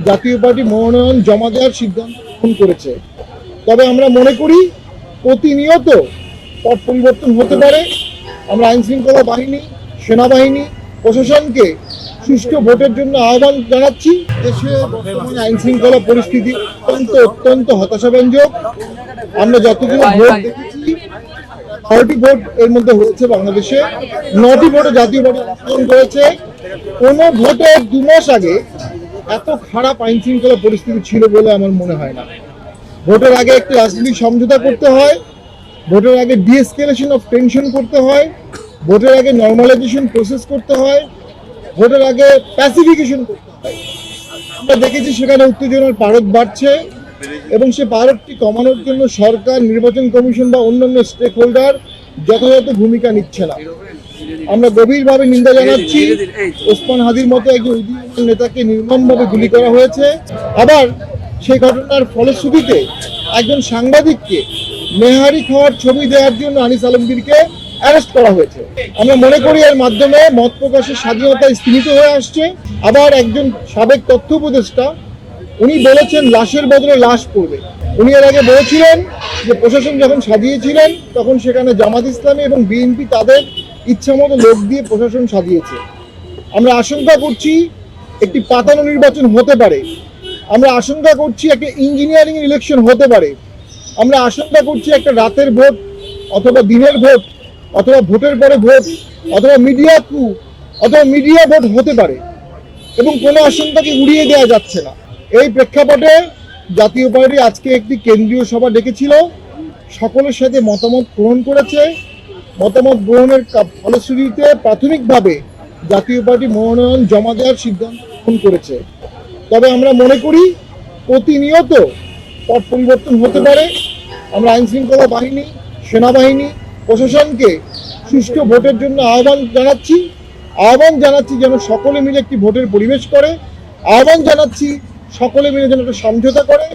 জাতীয় পার্টি মনোনয়ন জমা দেওয়ার সিদ্ধান্ত গ্রহণ করেছে। তবে আমরা মনে করি প্রতিনিয়ত পট পরিবর্তন হতে পারে। আমরা আইনশৃঙ্খলা বাহিনী, সেনাবাহিনী, প্রশাসনকে সুষ্ঠু ভোটের জন্য আহ্বান জানাচ্ছি। দেশে বর্তমানে আইনশৃঙ্খলা পরিস্থিতি অত্যন্ত হতাশাব্যঞ্জক। আমরা যতগুলো ভোট দেখেছি, 6টি ভোট এর মধ্যে হয়েছে বাংলাদেশে, 9টি ভোটে জাতীয় পার্টি অংশগ্রহণ করেছে। কোনো ভোটের 2 মাস আগে এত খারাপ আইনশৃঙ্খলা পরিস্থিতি ছিল বলে আমার মনে হয় না। ভোটের আগে একটি রাজনৈতিক সমঝোতা করতে হয়, ভোটের আগে ডিএসকেলেশন অফ টেনশন করতে হয়, ভোটের আগে নর্মালাইজেশন প্রসেস করতে হয়, ভোটের আগে প্যাসিফিকেশন করতে হয়। আমরা দেখেছি সেখানে উত্তেজনার পারদ বাড়ছে এবং সে পারদটি কমানোর জন্য সরকার, নির্বাচন কমিশন বা অন্যান্য স্টেক হোল্ডার যথাযথ ভূমিকা নিচ্ছে না। আমরা গভীরভাবে নিন্দা জানাচ্ছি। ওসমান হাদির মতো একজন উদীয়মান নেতাকে নির্মমভাবে গুলি করা হয়েছে। আবার সেই ঘটনার ফলশ্রুতিতে একজন সাংবাদিককে নেহারি খাওয়ার ছবি দেওয়ার জন্য আনিস আলমগীরকে অ্যারেস্ট করা হয়েছে। আমরা মনে করি এর মাধ্যমে মত প্রকাশের স্বাধীনতা স্থগিত হয়ে আসছে। আবার একজন সাবেক তথ্য উপদেষ্টা উনি বলেছেন লাশের বদলে লাশ পড়বে। উনি এর আগে বলেছিলেন যে প্রশাসন যখন সাজিয়েছিলেন তখন সেখানে জামাত ইসলামী এবং বিএনপি তাদের ইচ্ছামতো লোক দিয়ে প্রশাসন সাজিয়েছে। আমরা আশঙ্কা করছি একটি পাতানো নির্বাচন হতে পারে। আমরা আশঙ্কা করছি একটা ইঞ্জিনিয়ারিং ইলেকশন হতে পারে। আমরা আশঙ্কা করছি একটা রাতের ভোট অথবা দিনের ভোট অথবা ভোটের পরে ভোট অথবা মিডিয়া কু অথবা মিডিয়া ভোট হতে পারে এবং কোনো আশঙ্কাকে উড়িয়ে দেওয়া যাচ্ছে না। এই প্রেক্ষাপটে জাতীয় পার্টি আজকে একটি কেন্দ্রীয় সভা ডেকেছিল, সকলের সাথে মতামত গ্রহণ করেছে। মতামত গ্রহণের ফলশ্রুতিতে প্রাথমিকভাবে জাতীয় পার্টি মনোনয়ন জমা দেওয়ার সিদ্ধান্ত গ্রহণ করেছে। তবে আমরা মনে করি প্রতিনিয়ত পট পরিবর্তন হতে পারে। আমরা আইনশৃঙ্খলা বাহিনী, সেনাবাহিনী, প্রশাসনকে সুষ্ঠু ভোটের জন্য আহ্বান জানাচ্ছি যেন সকলে মিলে একটি ভোটের পরিবেশ করে। আহ্বান জানাচ্ছি সকলে মিলে যেন একটা সমঝোতা করে।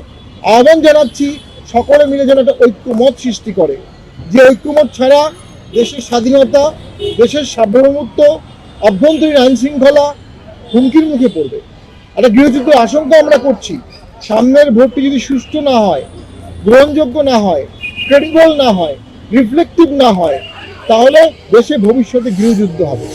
আহ্বান জানাচ্ছি সকলে মিলে যেন একটা ঐক্যমত সৃষ্টি করে। যে ঐক্যমত ছাড়া দেশের স্বাধীনতা, দেশের সার্বভৌমত্ব, অভ্যন্তরীণ আইন শৃঙ্খলা হুমকির মুখে পড়বে। একটা গৃহযুদ্ধ আশঙ্কা আমরা করছি। সামনের ভোটটি যদি সুষ্ঠু না হয়, গ্রহণযোগ্য না হয়, ক্রেডিবল না হয়, রিফ্লেক্টিভ না হয়, তাহলে দেশে ভবিষ্যতে গৃহযুদ্ধ হবে।